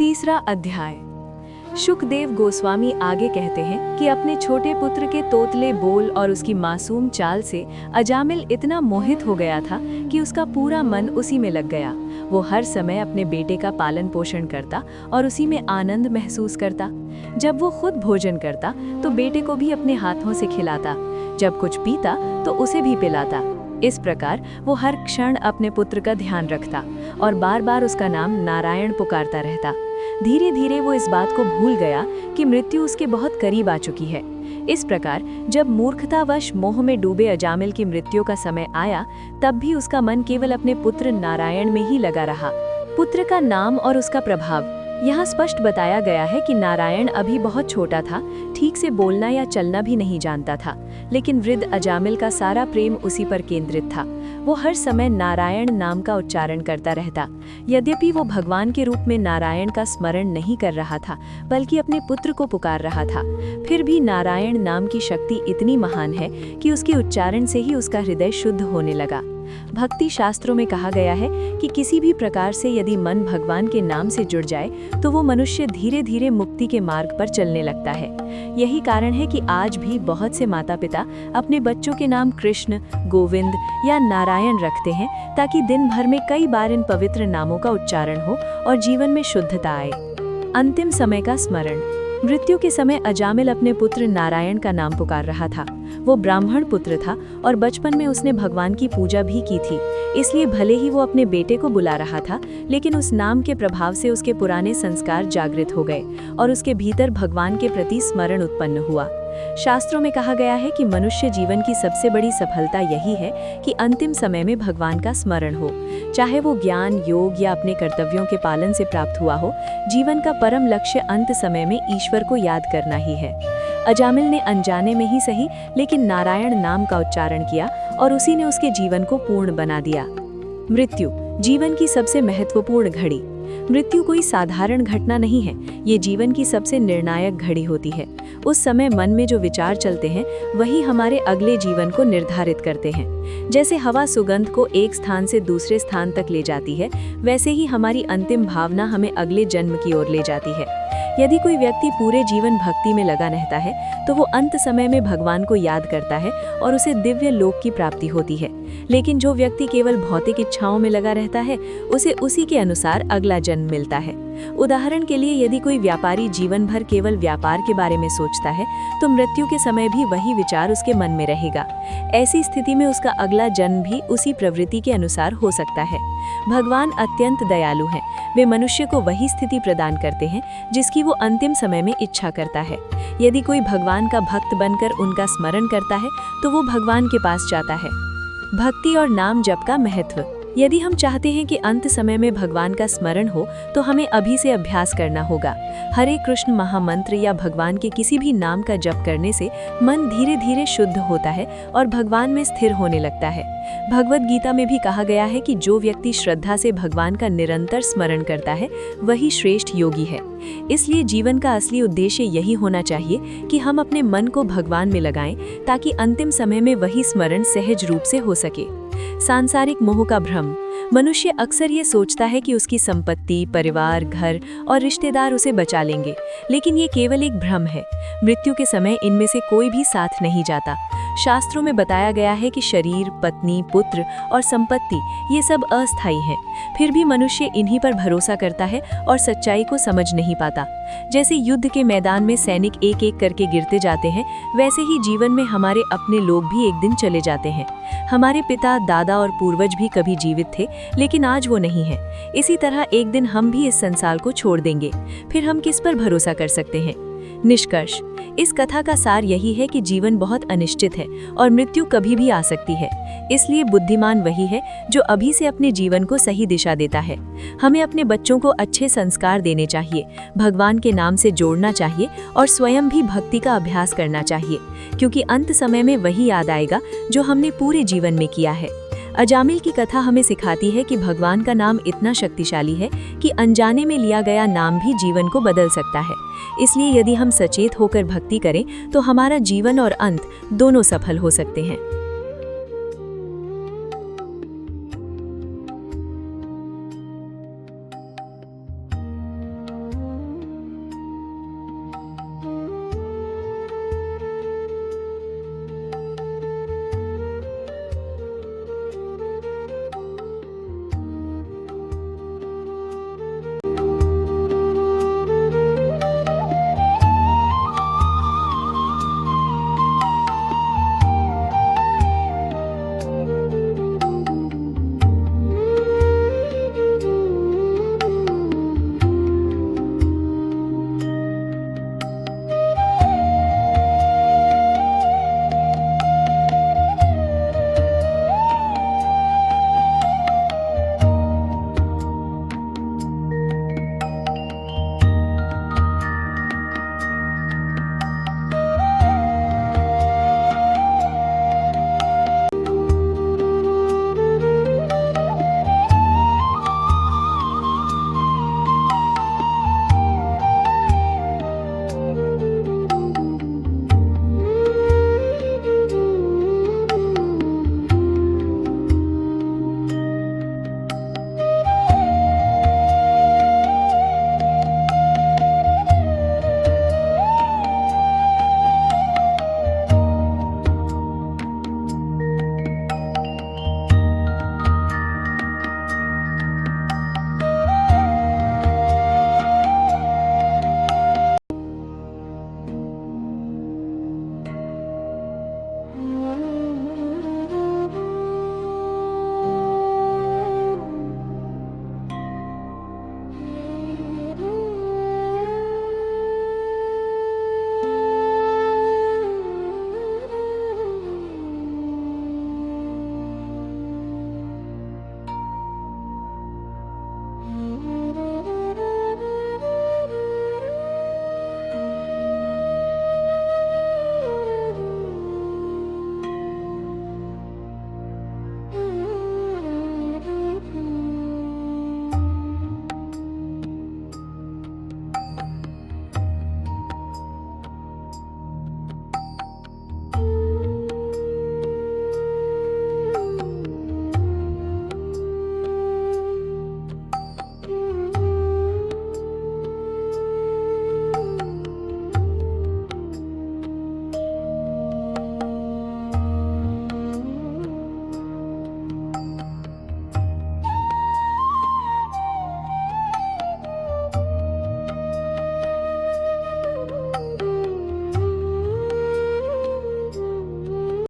तीसरा अध्याय। शुकदेव गोस्वामी आगे कहते हैं कि अपने छोटे पुत्र के तोतले बोल और उसकी मासूम चाल से अजामिल इतना मोहित हो गया था कि उसका पूरा मन उसी में लग गया। वो हर समय अपने बेटे का पालन पोषण करता और उसी में आनंद महसूस करता। जब वो खुद भोजन करता तो बेटे को भी अपने हाथों से खिलाता, जब कुछ पीता तो उसे भी पिलाता। इस प्रकार वो हर क्षण अपने पुत्र का ध्यान रखता और बार बार उसका नाम नारायण पुकारता रहता। धीरे धीरे वो इस बात को भूल गया कि मृत्यु उसके बहुत करीब आ चुकी है। इस प्रकार जब मूर्खतावश मोह में डूबे अजामिल की मृत्यु का समय आया, तब भी उसका मन केवल अपने पुत्र नारायण में ही लगा रहा। पुत्र का नाम और उसका प्रभाव यहाँ स्पष्ट बताया गया है कि नारायण अभी बहुत छोटा था, ठीक से बोलना या चलना भी नहीं जानता था, लेकिन वृद्ध अजामिल का सारा प्रेम उसी पर केंद्रित था। वो हर समय नारायण नाम का उच्चारण करता रहता। यद्यपि वो भगवान के रूप में नारायण का स्मरण नहीं कर रहा था, बल्कि अपने पुत्र को पुकार रहा था, फिर भी नारायण नाम की शक्ति इतनी महान है कि उसके उच्चारण से ही उसका हृदय शुद्ध होने लगा। भक्ति शास्त्रों में कहा गया है कि किसी भी प्रकार से यदि मन भगवान के नाम से जुड़ जाए तो वो मनुष्य धीरे धीरे मुक्ति के मार्ग पर चलने लगता है। यही कारण है कि आज भी बहुत से माता पिता अपने बच्चों के नाम कृष्ण, गोविंद या नारायण रखते हैं, ताकि दिन भर में कई बार इन पवित्र नामों का उच्चारण हो और जीवन में शुद्धता आए। अंतिम समय का स्मरण। मृत्यु के समय अजामिल अपने पुत्र नारायण का नाम पुकार रहा था। वो ब्राह्मण पुत्र था और बचपन में उसने भगवान की पूजा भी की थी, इसलिए भले ही वो अपने बेटे को बुला रहा था, लेकिन उस नाम के प्रभाव से उसके पुराने संस्कार जागृत हो गए और उसके भीतर भगवान के प्रति स्मरण उत्पन्न हुआ। शास्त्रों में कहा गया है कि मनुष्य जीवन की सबसे बड़ी सफलता यही है कि अंतिम समय में भगवान का स्मरण हो, चाहे वो ज्ञान, योग या अपने कर्तव्यों के पालन से प्राप्त हुआ हो। जीवन का परम लक्ष्य अंत समय में ईश्वर को याद करना ही है। अजामिल ने अनजाने में ही सही, लेकिन नारायण नाम का उच्चारण किया और उसी ने उसके जीवन को पूर्ण बना दिया। मृत्यु जीवन की सबसे महत्वपूर्ण घड़ी। मृत्यु कोई साधारण घटना नहीं है, ये जीवन की सबसे निर्णायक घड़ी होती है। उस समय मन में जो विचार चलते हैं वही हमारे अगले जीवन को निर्धारित करते हैं। जैसे हवा सुगंध को एक स्थान से दूसरे स्थान तक ले जाती है, वैसे ही हमारी अंतिम भावना हमें अगले जन्म की ओर ले जाती है। यदि कोई व्यक्ति पूरे जीवन भक्ति में लगा रहता है तो वो अंत समय में भगवान को याद करता है और उसे दिव्य लोक की प्राप्ति होती है। लेकिन जो व्यक्ति केवल भौतिक इच्छाओं में लगा रहता है, उसे उसी के अनुसार अगला जन्म मिलता है। उदाहरण के लिए, यदि कोई व्यापारी जीवन भर केवल व्यापार के बारे में सोचता है तो मृत्यु के समय भी वही विचार उसके मन में रहेगा। ऐसी स्थिति में उसका अगला जन्म भी उसी प्रवृत्ति के अनुसार हो सकता है। भगवान अत्यंत दयालु हैं। वे मनुष्य को वही स्थिति प्रदान करते हैं जिसकी वो अंतिम समय में इच्छा करता है। यदि कोई भगवान का भक्त बनकर उनका स्मरण करता है तो वो भगवान के पास जाता है। भक्ति और नाम जप का महत्व। यदि हम चाहते हैं कि अंत समय में भगवान का स्मरण हो तो हमें अभी से अभ्यास करना होगा। हरे कृष्ण महामंत्र या भगवान के किसी भी नाम का जप करने से मन धीरे धीरे शुद्ध होता है और भगवान में स्थिर होने लगता है। भगवद गीता में भी कहा गया है कि जो व्यक्ति श्रद्धा से भगवान का निरंतर स्मरण करता है वही श्रेष्ठ योगी है। इसलिए जीवन का असली उद्देश्य यही होना चाहिए कि हम अपने मन को भगवान में लगाएं, ताकि अंतिम समय में वही स्मरण सहज रूप से हो सके। सांसारिक मोह का भ्रम। मनुष्य अक्सर ये सोचता है कि उसकी संपत्ति, परिवार, घर और रिश्तेदार उसे बचा लेंगे, लेकिन ये केवल एक भ्रम है। मृत्यु के समय इनमें से कोई भी साथ नहीं जाता। शास्त्रों में बताया गया है कि शरीर, पत्नी, पुत्र और संपत्ति ये सब अस्थायी हैं। फिर भी मनुष्य इन्हीं पर भरोसा करता है और सच्चाई को समझ नहीं पाता। जैसे युद्ध के मैदान में सैनिक एक एक करके गिरते जाते हैं, वैसे ही जीवन में हमारे अपने लोग भी एक दिन चले जाते हैं। हमारे पिता, दादा और पूर्वज भी कभी जीवित थे, लेकिन आज वो नहीं है। इसी तरह एक दिन हम भी इस संसार को छोड़ देंगे। फिर हम किस पर भरोसा कर सकते हैं? निष्कर्ष। इस कथा का सार यही है कि जीवन बहुत अनिश्चित है और मृत्यु कभी भी आ सकती है। इसलिए बुद्धिमान वही है जो अभी से अपने जीवन को सही दिशा देता है। हमें अपने बच्चों को अच्छे संस्कार देने चाहिए, भगवान के नाम से जोड़ना चाहिए और स्वयं भी भक्ति का अभ्यास करना चाहिए, क्योंकि अंत समय में वही याद आएगा जो हमने पूरे जीवन में किया है। अजामिल की कथा हमें सिखाती है कि भगवान का नाम इतना शक्तिशाली है कि अनजाने में लिया गया नाम भी जीवन को बदल सकता है। इसलिए यदि हम सचेत होकर भक्ति करें तो हमारा जीवन और अंत दोनों सफल हो सकते हैं।